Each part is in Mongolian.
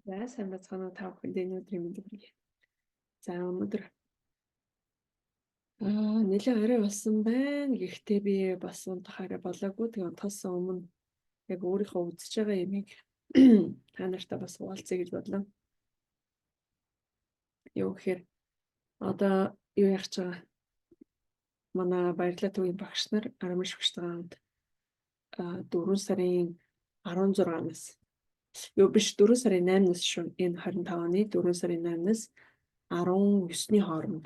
За сайн бацгаана та бүхэнд энэ өдрийн мэнд хүргэе. За өнөөдөр нэлээд орой болсон байна. Гэхдээ би бас унтахаараа болоогүй. Тэгээ унтахаас өмнө яг өөрийнхөө үзэж байгаа ямиг та нартай бас хуваалцъя гэж бодлоо. Юу гэхээр одоо юу яах гэж байгаа? Манай баярлалаа төвийн багш нар Арамш багштайгаа хамт 4 сарын 16-наас юу биш 4 сарын 8-наас шүү. Энэ 25 оны 4 сарын 8-наас 19-ний хооронд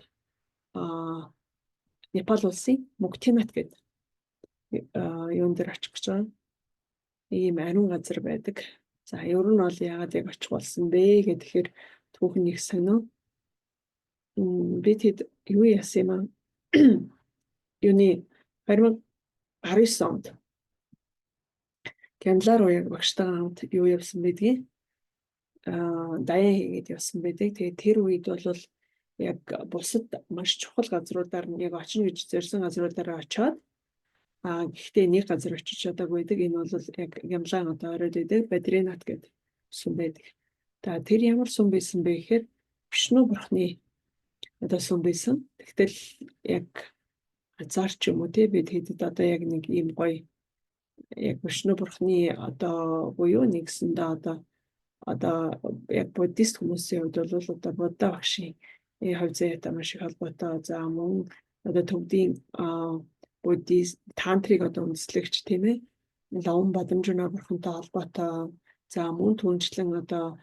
Непал улсын Муктинат гэдэг юун дээр очих гэж байгаа. Ийм ариун газар байдаг. За ер нь бол яагаад яг очих болсон бэ гэхээр түүхэн их сонио. Би тэд юу яасан юм аа? Юуны 2019 онд Кендлар уяг багштайгаа хамт юу явсан байдгийг даян хийгээд явсан байдаг. Тэгээд тэр үед бол яг бусад маш чухал газруудаар яг очно гэж зорьсон газруудаараа очиод гэхдээ нэг газар очиж чадаагүй байдаг. Энэ бол яг Гямлан одоо оройд байдаг Бадринат гэдэг сум байдаг. Тэр ямар сум байсан бэ гэхээр Вишну бурхны одоо сум байсан. Тэгтэл яг азар ч юм уу те бид хэдэд одоо яг нэг ийм гоё яг Вишну бурхны одоо буюу нэгсэндээ одоо яг буддист хүмүүсийн хувьд бол одоо Будда багшийн хувь заяатай маш их холбоотой. За мөн одоо төвдийн буддист тантрыг одоо үндэслэгч тийм ээ. Лаван Бадамжуна бурхантай холбоотой. За мөн түнчлэн одоо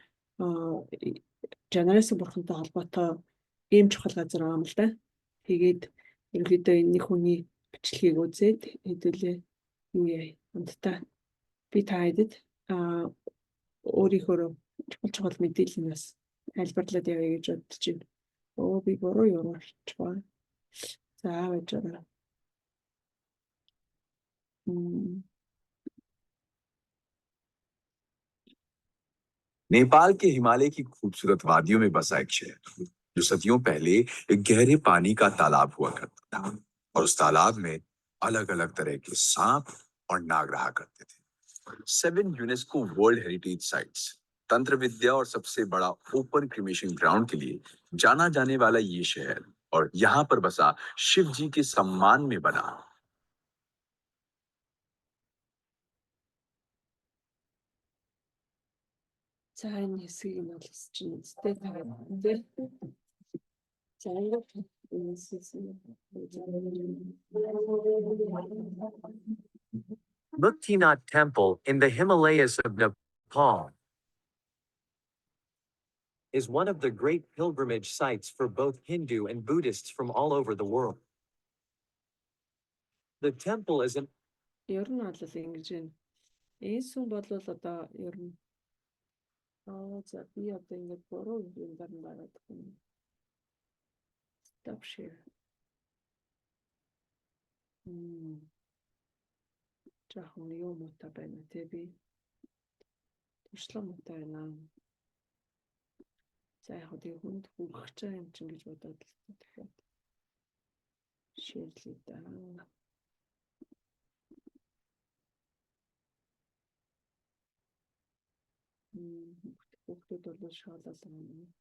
Жанарас бурхантай холбоотой ийм чухал газар байгаа юм л да. Тэгээд ерөнхийдөө энэ хүний бичлэгийг үзээд хэдүүлээ юу яа хамтдаа би та хэдэд өөрийнхөө чухал мэдээлэл нь бас тайлбарлаад явъя гэж бодож байна. Би буруу юу болчихваа. За байж байгаа. नेपाल के हिमालय की खूबसूरत वादियों में बसा एक शहर जो सदियों पहले एक गहरे पानी का तालाब हुआ करता था और उस तालाब में अलग अलग तरह के सांप और नाग रहा करते थे। 7 यूनेस्को वर्ल्ड हेरिटेज साइट्स, तंत्र विद्या और सबसे बड़ा ओपन क्रिमेशन ग्राउंड के लिए जाना जाने वाला ये शहर और यहाँ पर बसा शिव जी के सम्मान में बना За энэ хэсгийг нь бол чинь үстэй тавиад за Muktinath Temple in the Himalayas of Nepal is one of the great pilgrimage sites for both Hindu and Buddhists from all over the world. The temple is an ер нь бол ингэж байна. Энэ сүм бол одоо ер нь за би одоо ингэ буруу юм дарна байгаад байна. Stop share. Жаахан юу муутай байна те би. Туршлага муутай байна. За яг хөө хүнд хүрэх чаа юм чинь гэж бодоод л дахиад шеэрлээ да. Хүүхдүүд бол шоолол юм.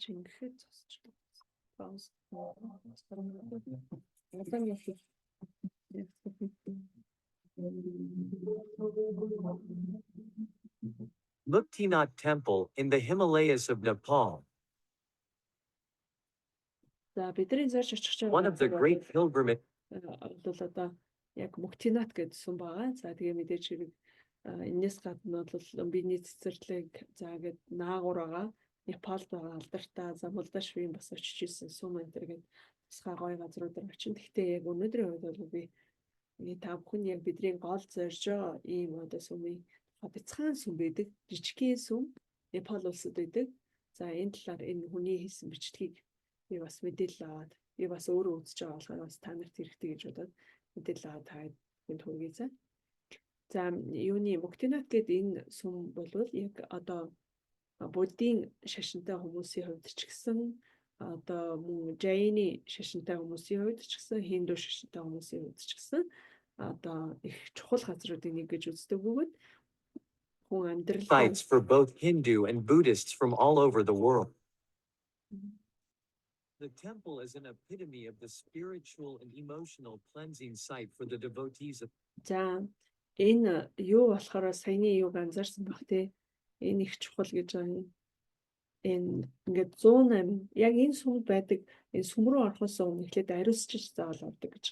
Чингэхэд зосчлоо. Пауз. Muktinath Temple in the Himalayas of Nepal. За бидний зорж очих чинь One of the great pilgrimage бол одоо яг Муктинат гэдэг сум байгаа. За тэгээ мэдээж хэрэг энэс гадна бол биений цэцэрлэг за гээд наагур байгаа. Непалд байгаа алдартай Замулдашвийн бас очиж ирсэн сум энэ төр гээд тусгай гоё газруудаар очин. Гэхдээ яг өнөөдрийн үед бол би та бүхэн яг бидний гол зорж байгаа ийм одоо сумын бяцхан сум байдаг. Жижигхэн сум Непал улсад байдаг. За энэ талаар энэ хүний хийсэн бичлэгийг би бас мэдээлэл аваад би бас өөрөө үзэж байгаа болохоор бас та нарт хэрэгтэй гэж бодоод мэдээлэл аваад та бүхэнд хүргэе за. За юуны Муктинат гэдэг энэ сум бол яг одоо буддийн шашинтай хүмүүсийн хувьд ч гэсэн одоо мөн Жайны шашинтай хүмүүсийн хувьд ч гэсэн Хинду шашинтай хүмүүсийн хувьд ч гэсэн одоо их чухал газруудын нэг гэж үздэг бөгөөд хүн амьдралаа Sites for both Hindu and Buddhists from all over the world. The temple is an epitome of the spiritual and emotional cleansing site for the devotees of за энэ юу болохоор саяны юуг анзаарсан баг те энэ их чухал гэж байгаа юм. Энэ ингээд 108 яг энэ сүмд байдаг энэ сүм рүү орохоос өмнө эхлээд ариусчиж заавал ордог гэж.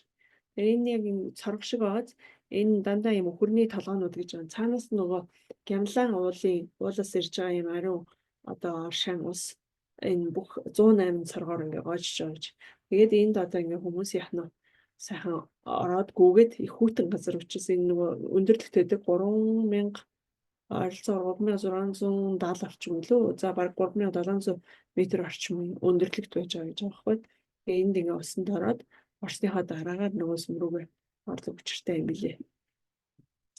Тэгээ энэ яг энэ цорог шиг байгааз энэ дандаа юм өхөрний толгоонууд гэж байгаа. Цаанаас нь нөгөө гямлаан уулаас ирж байгаа юм ариун одоо шан ус энэ бүх 108 цоргоор ингээд гоожж байгаа гэж. Тэгээд энд одоо ингээд хүмүүс яхна сайхан ороод гүгээд их хүйтэн газар учраас энэ нөгөө өндөрлөгтэй 3000 ойролцоогоор 3670 орчим лөө. За баг 3700 метр орчим өндөрлөгт байж байгаа гэж байгаа байхгүй. Тэгээ энд ингээ усанд ороод орсныхоо дараагаар нөгөө сүм рүүгээ орлог учиртай юм билээ.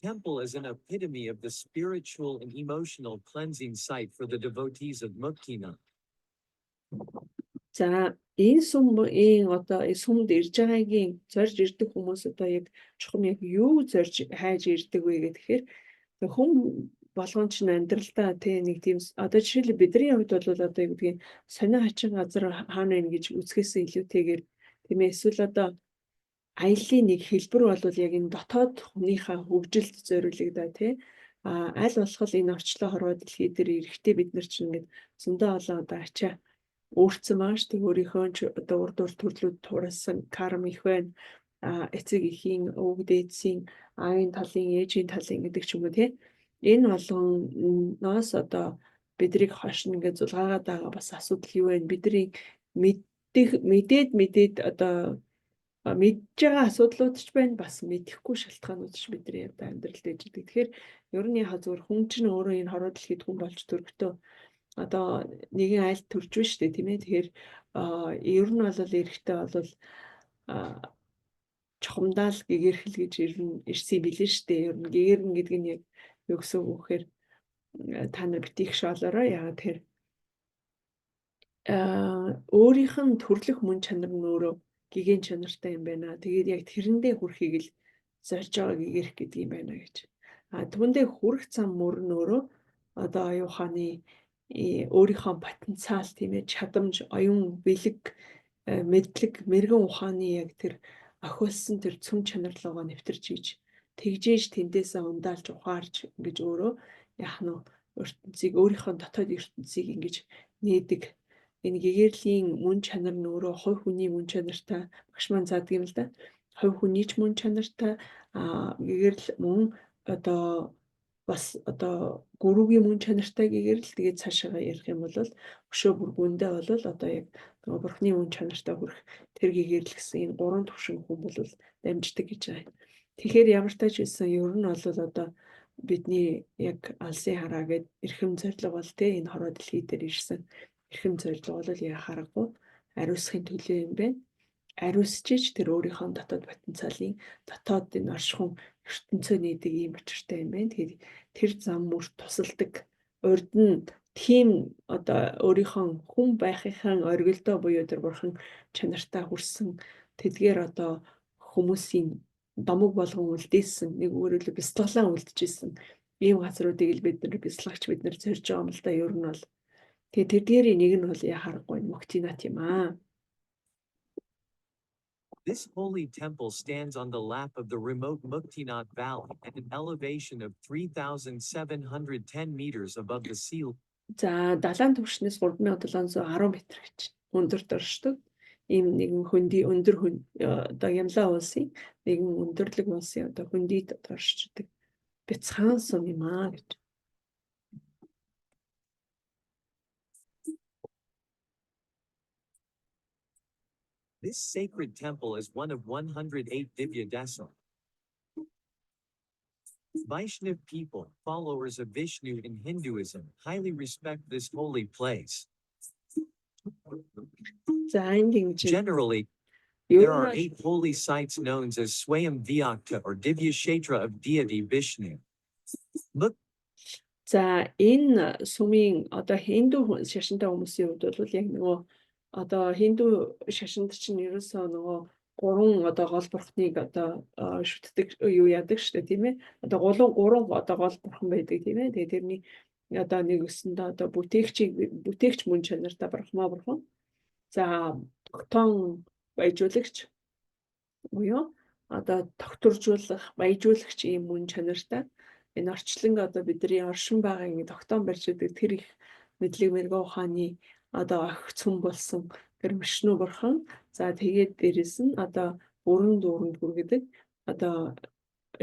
temple is an epitome of the spiritual and emotional cleansing site for the devotees of Muktinath. За энэ сүмийн одоо сүмд ирж байгаагийн зорж ирдэг хүмүүс одоо яг чухам яг юу зорж хайж ирдэг вэ гэхээр хүн болгон ч амьдралдаа тий нэг тийм одоо жишээлбэл бидний хувьд бол одоо юу гэдгийг сонио хачин газар хаана байна гэж үзэхээс илүүтэйгээр тийм ээ эсвэл одоо аяллаа нэг хэлбэр бол яг энэ дотоод хүнийхээ хөгжилд зориулагдаа тий аль болох энэ орчлоо хорвоо дэлхий дээр эрэхтэй бид нар чинь ингээд зөндөө олон одоо ачаа өөрцөн маш тэг өөрийнхөө ч одоо урд төрлүүд туурсан карм их байна. Эцэг эхийн өвөг дээдсийн аавын талын ээжийн талын гэдэг ч юм уу тий. Энэ болгоноос одоо бидрийг хошин ингээд зулгаагаад байгаа бас асуудал юу вэ? Бидний мэдээд одоо мэдж байгаа асуудлууд ч байна бас мэдэхгүй шалтгаанууд ч бидний одоо амьдралд ээж идэг. Тэгэхээр ер нь яха зөвхөн хүн чинь өөрөө энэ хороо дэлхийд хүн болж төрөхдөө одоо нэгэн айлт төрж байна шүү дээ тийм ээ. Тэгэхээр ер нь бол эрэхтэй бол чухамдаал гэгэрхэл гэж ирсэн билээ шүү дээ. Ер нь гэгэрэн гэдэг нь яг юу гэсэн үг вэхээр та нар битгий шоолоорой яагаад тэгэхээр өөрийнх нь төрлөх мөн чанар нь өөрөө гэгэн чанартай юм байна. Тэгээд яг тэрэндээ хүрэхийг л зорж байгаа гэгэрх гэдэг юм байна гэж. Түүндээ хүрэх зам мөр нь өөрөө одоо оюун ухааны өөрийнхөө потенциал тийм ээ чадамж, оюун бэлэг, мэдлэг, мэрэгэн ухааны яг тэр охиулсан тэр цөм чанарлуугаа нэвтэрч ийж тэгжээж тэндээсээ ундаалж ухаарж ингэж өөрөө яах нь ертөнцийг өөрийнхөө дотоод ертөнцийг ингэж нээдэг. Энэ гэгэрлийн мөн чанар нь өөрөө хувь хүний мөн чанартай багш маань заадаг юм л да. Хувь хүний ч мөн чанартай гэгэрл мөн одоо бас одоо гүрүүгийн мөн чанартай гэгэрл тэгээд цаашаа ярих юм бол өшөө бүр гүндээ бол одоо яг бурхны мөн чанартай хүрэх тэр гэгэрл гэсэн энэ гурван төвшин хүн бол дамждаг гэж байна. Тэгэхээр ямар тач хэлсэн ер нь бол одоо бидний яг алсын хараа гээд эрхэм зориг бол тэ энэ хороо дэлхий дээр ирсэн эрхэм зориг бол яг харахгүй ариусхын төлөө юм байна. Ариусчиж тэр өөрийнхөө дотоод потенциалын дотоод энэ оршихуун ертөнцөө нээдэг ийм учиртай юм байна. Тэгэхээр тэр зам мөр тусалдаг урд нь тийм одоо өөрийнхөө хүн байхынхаа оргилдоо буюу тэр бурхан чанартай хүрсэн тэдгээр одоо хүмүүсийн домог болгон үлдээсэн нэг өөрөөр бяцлаглаа үлдчихсэн ийм газруудыг л бид нар бяцлагч бид нар зорж байгаа юм л да ер нь бол. Тэгээ тэдгээрийн нэг нь бол яхахгүй Muktinath юм аа. This holy temple stands on the lap of the remote Muktinath Valley at an elevation of 3,710 meters above the sea. За далайн түвшнээс 3710 метр гэж өндөрт оршдог. Ийм нэгэн хөндөй өндөр одоо ямлаа улсын нэгэн өндөрлөг улсын одоо хөндөйд оршдог бяцхан сум юм аа гэж. This sacred temple is one of 108 Divya Desam. Vaishnav people, followers of Vishnu in Hinduism, highly respect this holy place. Generally, there are 8 holy sites known as Swayam Vyakta or Divya Kshetra of deity Vishnu. За энэ сүмийн одоо хинду шашинтай хүмүүсийн хувьд бол яг нөгөө одоо хинду шашинд чинь ерөөсөө нөгөө гурван одоо гол бурхныг одоо шүтдэг юу яадаг штэ тийм ээ. Одоо гурван одоо гол бурхан байдаг тийм ээ. Тэгээ тэрний одоо нэг өсөндөө одоо бүтээгч мөн чанартай Брахма бурхан. За тогтоон баяжуулагч буюу одоо тогтворжуулах, баяжуулагч ийм мөн чанартай. Энэ орчлон одоо бидний оршин байгааг тогтоон барьж идэг тэр их мэдлэг мэрэгөө ухааны одоо огц хүн болсон тэр Вишну бурхан. За тэгээд дээрэс нь одоо өргөн дүүрэнд хүргэдэг одоо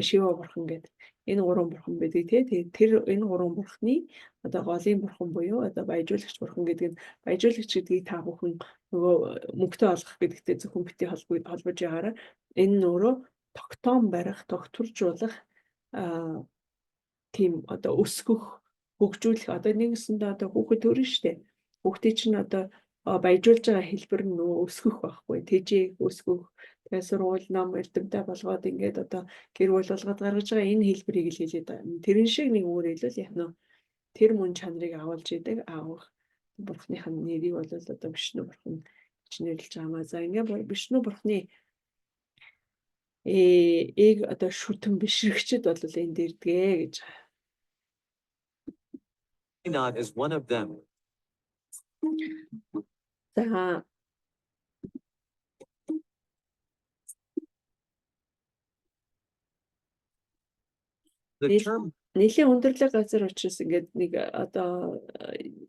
Шива бурхан гэдэг энэ гурван бурхан байдаг тий. Тэгээд тэр энэ гурван бурханы одоо голын бурхан буюу одоо баяжуулагч бурхан гэдэг нь баяжуулагч гэдгийг та бүхэн нөгөө мөнгөтэй олгох гэдэгтэй зөвхөн бити холбож байгаараа энэ нь өөрөө тогтоон барих, тогтворжуулах тийм одоо өсгөх, хөгжүүлэх одоо нэгсэндээ одоо хүүхэд төрөн штэ. Хүүхдийн чинь одоо баяжуулж байгаа хэлбэр нь нөгөө өсгөх байхгүй. Тэжээх, өсгөх, тэгээ сургууль ном эрдэмтэй болгоод ингээд одоо гэр бүл болгоод гаргаж байгаа энэ хэлбэрийг л хэлээд байгаа. Тэрэн шиг нэг өөр хэлбэл яг нөө тэр мөн чанарыг агуулж идэг аавах бурхных нь нэрийг бол одоо Вишну бурхан гэж нэрлэж байгаамаа. За ингээд Вишну бурхны одоо шүтэн бишрэгчд бол энд ирдгээ гэж. Not is one of them. За The term нэлийн өндөрлөг газар учраас ингээд нэг одоо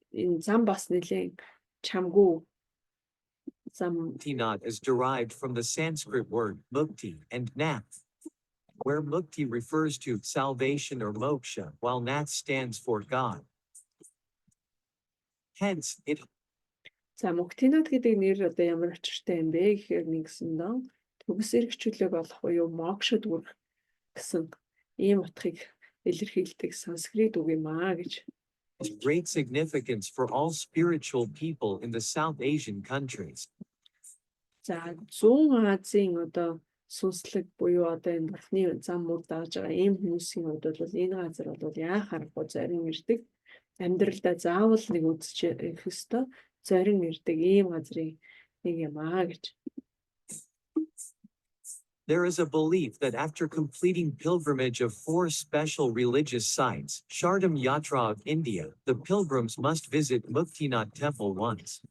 энэ зам бас нэлийн чамгүй зам Muktinat is derived from the Sanskrit word mukti and nath, where mukti refers to salvation or moksha, while nath stands for God. Hence, it За Муктинат гэдэг нэр одоо ямар очиртай юм бэ гэхээр нэгсэндээ төгс эргчүүлэг болох буюу мокшод хүрэх гэсэн ийм утгыг илэрхийлдэг санскрит үг юм аа гэж. has great significance for all spiritual people in the South Asian countries. За Зүүн Азийн одоо сүнслэг буюу одоо энэ бурхны зам мөр дааж байгаа ийм хүмүүсийн хувьд бол энэ газар бол яа харахгүй зарим ирдэг. Амьдралдаа заавал нэг үзчих ёстой зарим ирдэг ийм газрын нэг юм аа гэж. There is a belief that after completing pilgrimage of 4 special religious sites, Shardam Yatra of India, the pilgrims must visit Muktinath temple once.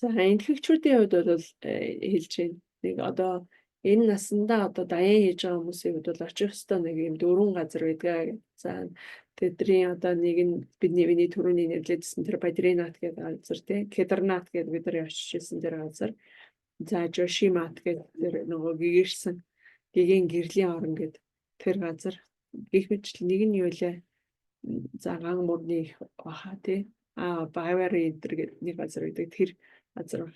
За энхэгчүүдийн хувьд бол хэлж байна. Нэг одоо энэ насандаа одоо даян хийж байгаа хүмүүсийн хувьд бол очих ёстой нэг юм 4 газар байдаг. За тэдний одоо нэг нь бидний түрүүний нэрлэжсэн тэр Бадринат гэдэг газар тий, Кедарнат гэдэг бид нар очижсэн тэр газар. За Жошимат гэдэг тэр нөгөө гэгэрсэн гэгийн гэрлийн орон гэдэг тэр газар. Гэх мэт нэг нь юу вэ? За ган мөрний баха тий. Бавари энэ гэдэг нэг газар байдаг. Тэр газар.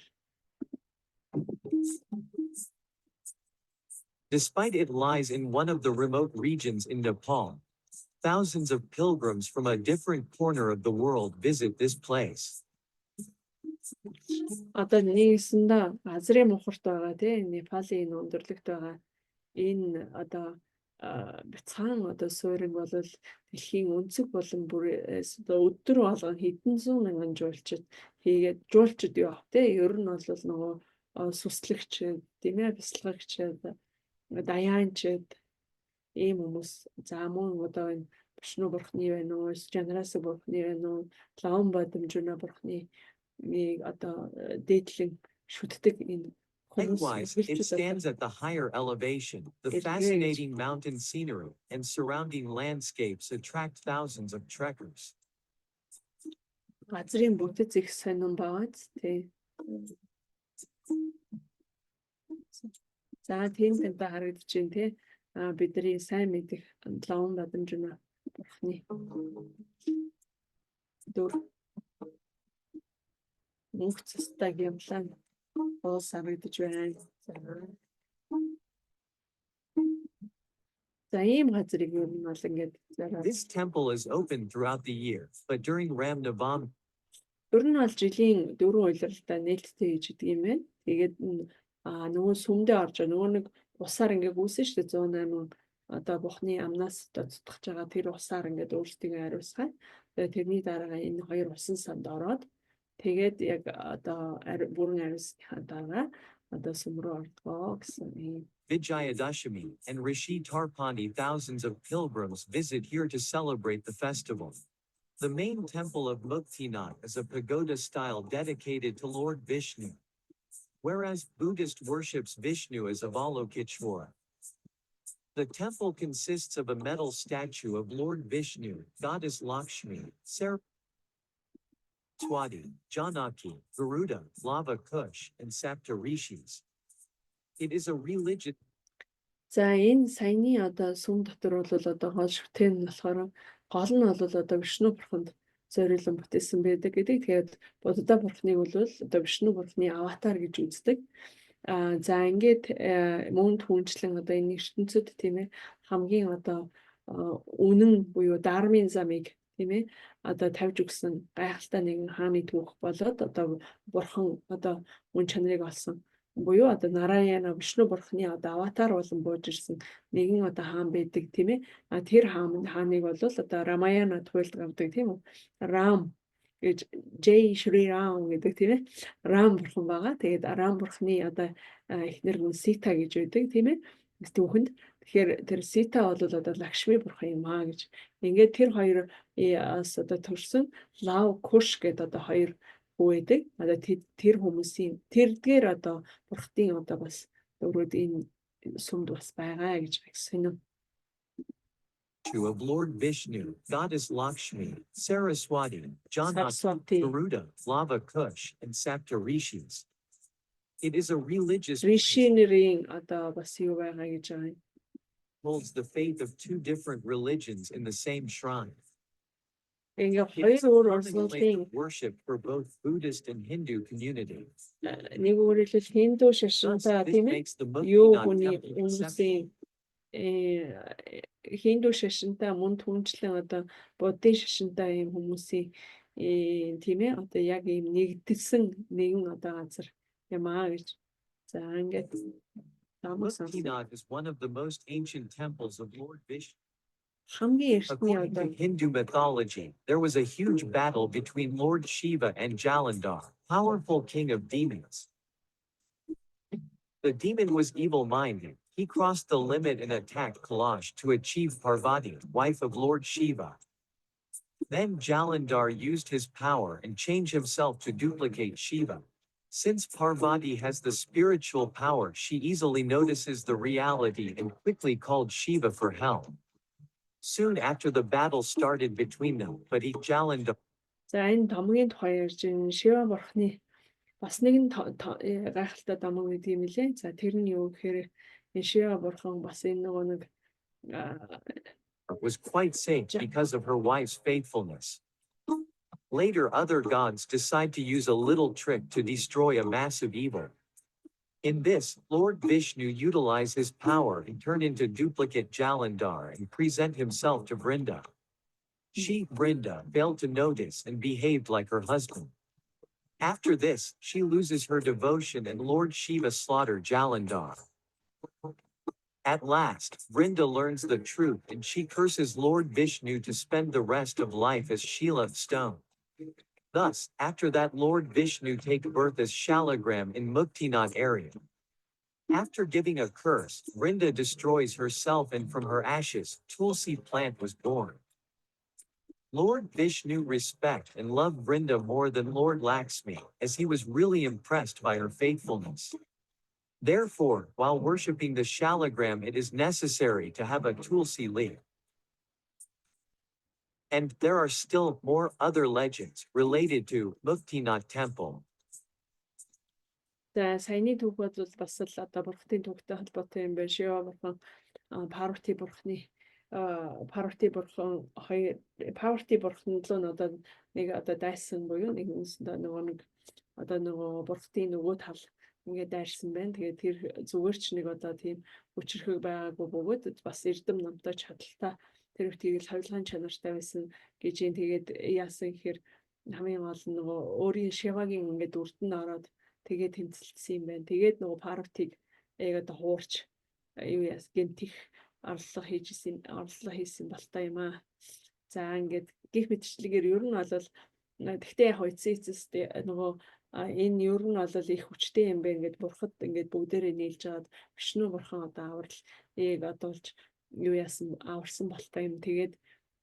Despite it lies in one of the remote regions in Nepal, thousands of pilgrims from a different corner of the world visit this place. Одоо нэгсэндээ газрын мухарт байгаа тийм Непалийн энэ өндөрлөгт байгаа энэ одоо бяцхан одоо суурин бол дэлхийн өнцөг болон бүрээс одоо өдөр болгон хэдэн зуун мянган жуулчид хийгээд жуулчид юу ах тийм ер нь бол нөгөө сүслэгч тийм ээ бясалгагч даяанчид ийм хүмүүс за мөн одоо энэ Вишну бурхны байна уу Жанараса бурхны байна уу Лаун Бадамжуна бурхны нэг одоо дээдлэн шүтдэг энэ Likewise, it stands at the higher elevation. The fascinating mountain scenery and surrounding landscapes attract thousands of trekkers. Газрын бүтэц их сонирн байгааз тий. За тийм тэнтэй харагдаж байна тий. Бидний сайн мэдих Лаун Бадамжуна бурхны дөр мөнх цастаг юмлаа уус харагдаж байна. За ийм газрыг ер нь бол ингээд This temple is open throughout the year, but during Ram Navami, ер нь бол жилийн 4 улиралдаа нээлттэй хийж идэг юм байна. Тэгээд нөгөө сүмдээ орж нөгөө нэг усаар ингээд гүйсэн шүү дээ 108 одоо бухны амнаас цутгаж байгаа тэр усаар ингээд өөрсдөө ариусгаад тэгээд тэрний дараа энэ хоёр усан санд ороод тэгээд яг одоо бүрэн ариусныхаа дараа одоо сүм рүү ордгоо гэсэн ийм. Vijayadashami and Rishi Tarpani. Thousands of pilgrims visit here to celebrate the festival. The main temple of Muktinath is a pagoda style dedicated to Lord Vishnu, whereas Buddhist worships Vishnu as Avalokiteshvara. The temple consists of a metal statue of Lord Vishnu, Goddess Lakshmi, Saraswati, Janaki, Garuda, Lava Kush, and Sapta Rishis. It is a religious За энэ саяны одоо сүм дотор бол одоо гол шүтэн нь болохоор гол нь бол одоо Вишну бурханд зориулан бүтээсэн байдаг гэдэг. Тэгээд Будда бурхныг бол одоо Вишну бурхны аватар гэж үздэг. За ингээд мөн түнчлэн одоо энэ ертөнцид тийм ээ хамгийн одоо үнэн буюу дармын замыг тийм ээ одоо тавьж өгсөн гайхалтай нэгэн хааны түүх болоод одоо бурхан одоо мөн чанарыг олсон. Буюу одоо Нараяна Вишну бурхны одоо аватар болон бууж ирсэн нэгэн одоо хаан байдаг тийм ээ. Тэр хааныг бол одоо Рамаяна туйлд авдаг тийм үү. Рам гэж Jai Shri Ram гэдэг тийм ээ. Рам бурхан байгаа. Тэгээд Рам бурхны одоо эхнэр нь Сита гэж байдаг тийм ээ. Түүхэнд тэгэхээр тэр Сита бол одоо Лакшми бурхан юм аа гэж. Ингээд тэр хоёр одоо төрсөн Лав Куш гэдэг одоо хоёр байдаг. Одоо тэр хүмүүсийн тэрдгээр одоо бурхтын одоо бас өөрөд энэ сүмд бас байгаа гэж байна. of Lord Vishnu, Goddess Lakshmi, Saraswati, Janaki, Garuda, Lava Kush, and Sapta Rishis. It is a religious place Ришинерийн одоо бас юу байгаа гэж байгаа. holds the faith of two different religions in the same shrine. Ингээ It is a хоёр өөр common place улсуудын of worship for both Buddhist and Hindu community. нэг өөрөөр хэлбэл Хинду Thus, шашинтай this тийм ээ. makes the Юу Muktinath хүний temple exceptional. хүмүүсийн Хинду шашинтай мөн түнчлэн одоо Буддын шашинтай ийм хүмүүсийн тийм ээ одоо яг ийм нэгдсэн нэгэн одоо газар юм аа гэж. За ингээд Muktinath is one of the most ancient temples of Lord Vishnu. хамгийн эртний According одоо to Hindu mythology, there was a huge battle between Lord Shiva and Jalandhar, powerful king of demons. The demon was evil-minded. He crossed the limit and attacked Kailash to achieve Parvati, wife of Lord Shiva. Then Jalandhar used his power and changed himself to duplicate Shiva. Since Parvati has the spiritual power, she easily notices the reality and quickly called Shiva for help. Soon after the battle started between them, but Jalandhar за энэ домгийн тухай ярьж байна. Шива бурхны бас нэгэн гайхалтай домог гэдэг юм лээ. За тэр нь юу гэхээр энэ Шива бурхан бас энэ нөгөө нэг was quite safe because of her wife's faithfulness. Later, other gods decide to use a little trick to destroy a massive evil. In this, Lord Vishnu utilized his power and turned into duplicate Jalandhar and present himself to Vrinda. She, Vrinda, failed to notice and behaved like her husband. After this, she loses her devotion and Lord Shiva slaughters Jalandhar. At last, Vrinda learns the truth and she curses Lord Vishnu to spend the rest of life as Sheila stone. Thus, after that Lord Vishnu take birth as Shalagram in Muktinath area. After giving a curse, Vrinda destroys herself and from her ashes, Tulsi plant was born. Lord Vishnu respect and loved Vrinda more than Lord Lakshmi, as he was really impressed by her faithfulness. Therefore, while worshipping the Shalagram, it is necessary to have a Tulsi leaf. And there are still more other legends related to Muktinath temple. за саяны түүх бол бас л одоо бурхтын түүхтэй холбоотой юм байна. Шива бурхан Парвати бурхны Парвати бурхан хоёр Парвати бурхан л нь одоо нэг одоо дайсан буюу нэг нөгөө нэг одоо нөгөө бурхтын нөгөө тал ингээд дайрсан байна. Тэгээд тэр зүгээр ч нэг одоо тийм өчрхөг байгаагүй бөгөөд бас эрдэм намтай чадaltaа тэр ихтгэл хавилгаан чанартай байсан гэж юм. Тэгээд яасан гэхээр хамгийн гол нь нөгөө өөрийн Шивагийн ингээд үрдэн ороод тэгээд тэмцэлсэн юм байна. Тэгээд нөгөө Парватиг яг одоо хуурч юу яас гэнтих орлого хийсэн болтой юм аа. За ингээд гих мэтчлэгээр ер нь бол тэгтээ яг эцэст нөгөө энэ ер нь бол их хүчтэй юм бэ ингээд бурхад ингээд бүгдээрээ нийлж аваад Вишну бурхан одоо аврал одуулж юу яасан аварсан болтой юм. Тэгээд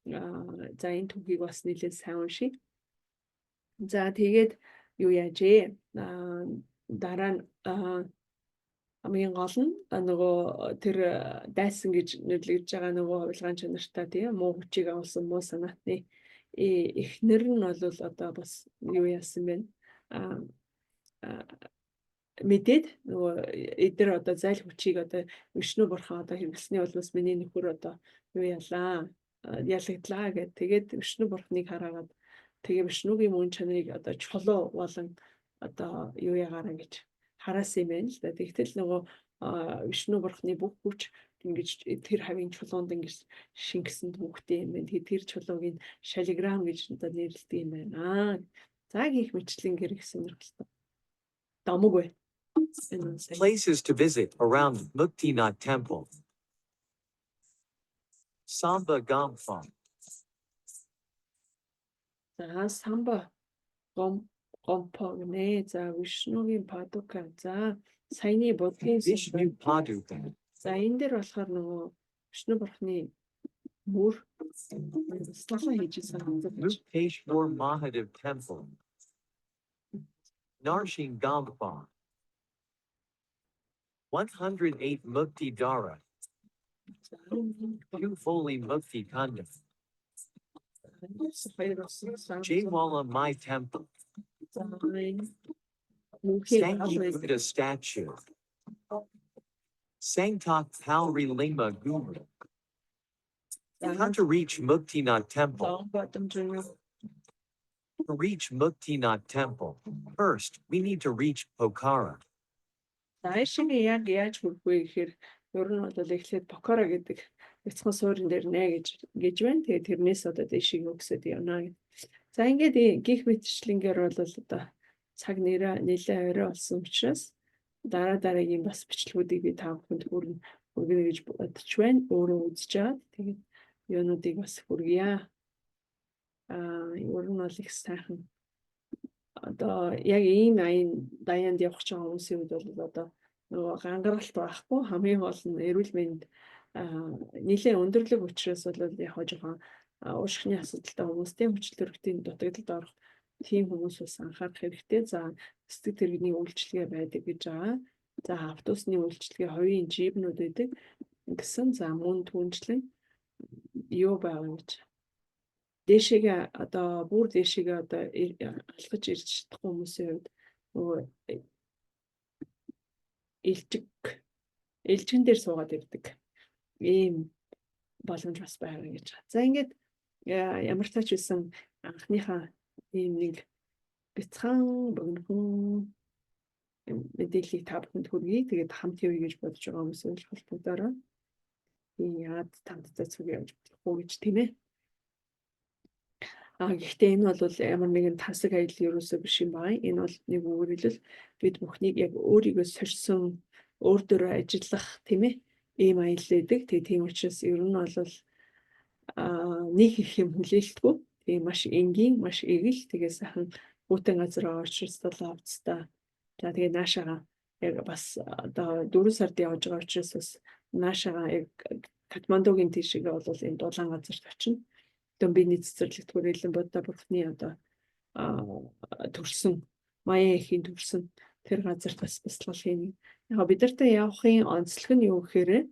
за энэ түүхийг бас нэлээд сайн уншия. За тэгээд юу яажээ? Дараа нь хамгийн гол нь нөгөө тэр дайсан гэж нэрлэгдэж байгаа нөгөө хувилгаан чанартай тийм муу хүчийг авсан муу санаатны эхнэр нь бол одоо бас юу яасан бэ? Мэдээд нөгөө эдгээр одоо зайл хүчийг одоо Вишну бурхан одоо хэрэглэсний бол бас миний нөхөр одоо юу яалаа ялагдлаа гэд тэгээд Вишну бурханыг хараагаад тэгээ Вишнугийн мөн чанарыг одоо чулуу болон одоо юу ягаараа гэж хараасан юм байна л да. Тэгтэл нөгөө Вишну бурханы бүх хүч ингэж тэр хавийн чулуунд ингэж шингэсэн түүхтэй юм байна. Тэр чулууг нь шалиграм гэж одоо нэрлэдэг юм байна. За гих мэтлэн гэр гэсэн нэрхэлтэй. Дамаг бай. Places to visit around Muktinath Temple. Samba Gomphong. За самба гомпог нэ. За Вишнугийн падука. За саяны будгийн Vishnu Paduka. За энэ дээр болохоор нөгөө Вишну бурханы мөр столон хийжсэн ханзаг. Mukteshwar Mahadev Temple. Narshin Gomphong. 108 Mukti Dara. Foley Mukti Kunda. Jaiwala Mai Temple. Sangi Buddha Statue. Sangtok Palri Lingma Guru. How to reach Muktinath Temple. To reach Muktinath Temple, first, we need to reach Pokhara. Таашин яг яаж хүрвэ гэхээр ер нь бол эхлээд Покора гэдэг бяцхан суурин дээр нэ гэж байна. Тэгээд тэрнээс одоо дэшиг өгсөд явна гэдэг. За ингээд гих мэтчлэнгээр бол одоо цаг нэрээ нэлээ орой болсон учраас дараагийн бас бичлэгүүдийг би та бүхэнд хүргэнэ гэж бодож байна. Өөрөө үзэж чад. Тэгээд юунуудыг бас хүргье. Ер нь бол их сайхан одоо яг ийм даяанд явах ч хүмүүсийн үед бол одоо нөгөө гангаралт байхгүй хамгийн гол нь эрүүл мэнд нэлээд өндөрлөг учраас бол яг жоохон уушхны асуудалтай хүмүүстэй хүчлөрөгтийн дутагдалд орох тийм хүмүүс бас анхаарах хэрэгтэй. За цэцэг тэрэгний үйлчлэгээ байдаг гэж байгаа. За автобусны үйлчлэгээ хоёрын жибнүүд байдаг гэсэн. За мөн түнчлэн юу байгаа гэж дэшигээ одоо бүр дэшигээ одоо алхаж ирж чадахгүй хүмүүсийн хувьд нөгөө элжигэн дээр суугаад ирдэг ийм боломж бас байгаа гэж. За ингээд ямар ч тач байсан анхныхаа ийм нэг бяцхан богинохон мэдээллийг та бүхэнд хүргэе. Тэгээд хамт явъя гэж бодож байгаа хүмүүсийн холбогдороо яад тандтай зүг явж болохгүй гэж тийм ээ. Гэхдээ энэ бол ямар нэгэн тасаг аялал ерөөсөө биш юм байна. Энэ бол нэг үгээр хэлбэл бид бүхнийг яг өөрийгөө сорьсон өөр дөрөө ажиллах тийм ээ ийм аялал байдаг. Тэгээ тийм учраас ер нь бол нэг их юм хүлээлтгүй. Тэгээ маш энгийн, маш эгэл тэгээ сайхан бүтээн газар очирсдал авцтай. За тэгээ наашаага яг бас одоо 4 сард явж байгаа учраас бас наашаага яг Катмандугийн тийшээгээ бол энэ дулаан газарт очино. Домбины цэцэрлэгт хүрээлэн Будда бурхны одоо төрсөн Маяа эхийн төрсөн тэр газарт бас бяцлал хийнэ. Яг бид нартай явахын онцлог нь юу гэхээр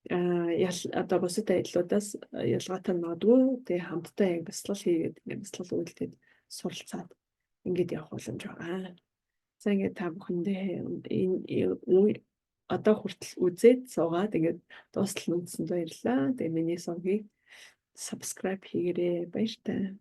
одоо бусад аяллуудаас ялгаатай магадгүй тэгээ хамтдаа яг бяцлал хийгээд бяцлал үйлдэлд суралцаад ингээд явах боломж байгаа. За ингээд та бүхэндээ энэ одоо хүртэл үзээд суугаад ингээд дуустал үзсэнд баярлалаа. Тэгээ миний сонгийг subscribe хийгээрэй баяртай.